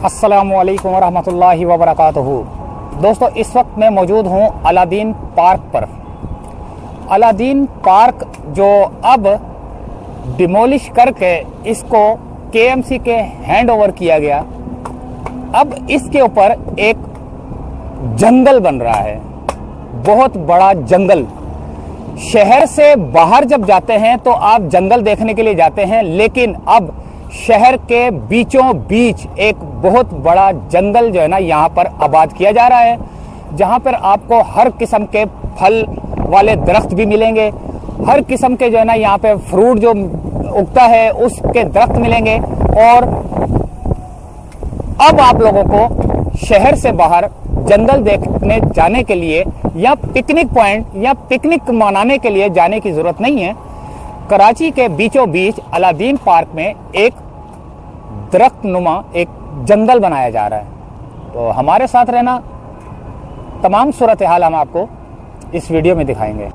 अस्सलामुअलैकुम वरहमतुल्लाहि वबरकातुहू। दोस्तों, इस वक्त मैं मौजूद हूँ अलादीन पार्क पर। अलादीन पार्क जो अब डिमोलिश करके इसको केएमसी के हैंड ओवर किया गया, अब इसके ऊपर एक जंगल बन रहा है, बहुत बड़ा जंगल। शहर से बाहर जब जाते हैं तो आप जंगल देखने के लिए जाते हैं, लेकिन अब शहर के बीचों बीच एक बहुत बड़ा जंगल जो है ना यहाँ पर आबाद किया जा रहा है, जहाँ पर आपको हर किस्म के फल वाले दरख्त भी मिलेंगे, हर किस्म के जो है ना यहाँ पे फ्रूट जो उगता है उसके दरख्त मिलेंगे। और अब आप लोगों को शहर से बाहर जंगल देखने जाने के लिए या पिकनिक पॉइंट या पिकनिक मनाने के लिए जाने की जरूरत नहीं है। कराची के बीचों बीच अलादीन पार्क में एक दरख्त नुमा एक जंगल बनाया जा रहा है। तो हमारे साथ रहना, तमाम सूरत हाल हम आपको इस वीडियो में दिखाएंगे।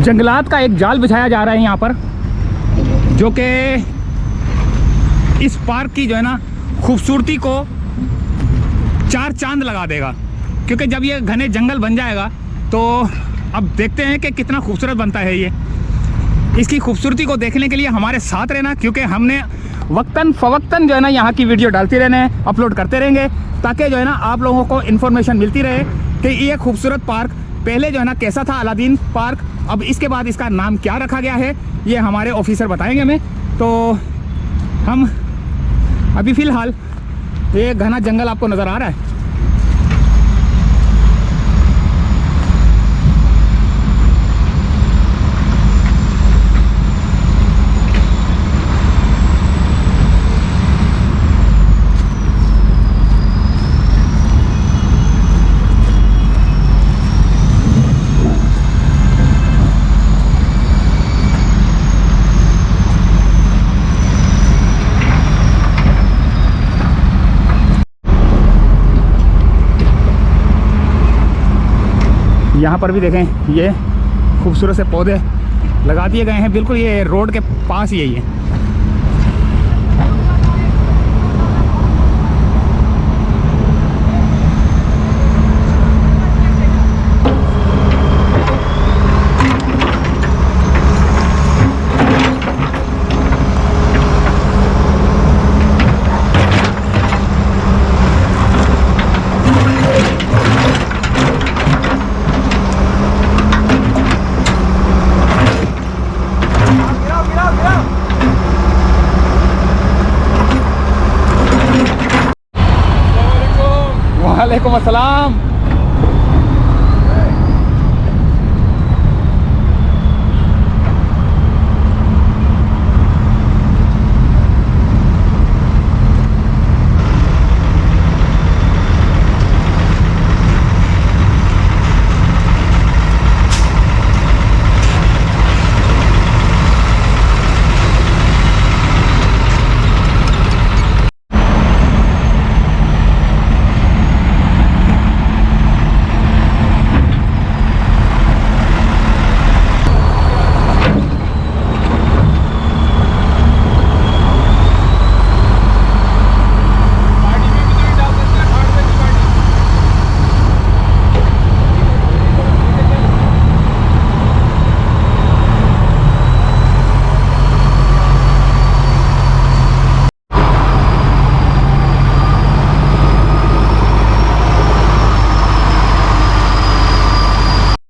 जंगलात का एक जाल बिछाया जा रहा है यहाँ पर, जो कि इस पार्क की जो है ना खूबसूरती को चार चांद लगा देगा। क्योंकि जब ये घने जंगल बन जाएगा तो अब देखते हैं कि कितना खूबसूरत बनता है ये। इसकी खूबसूरती को देखने के लिए हमारे साथ रहना, क्योंकि हमने वक्तन फवक्तन जो है ना यहाँ की वीडियो डालते रहने, अपलोड करते रहेंगे, ताकि जो है ना आप लोगों को इन्फॉर्मेशन मिलती रहे कि ये खूबसूरत पार्क पहले जो है ना कैसा था अलादीन पार्क, अब इसके बाद इसका नाम क्या रखा गया है ये हमारे ऑफिसर बताएंगे हमें। तो हम अभी फ़िलहाल ये घना जंगल आपको नज़र आ रहा है, यहाँ पर भी देखें ये खूबसूरत से पौधे लगा दिए गए हैं, बिल्कुल ये रोड के पास ही है ये। वालेकुम अस्सलाम।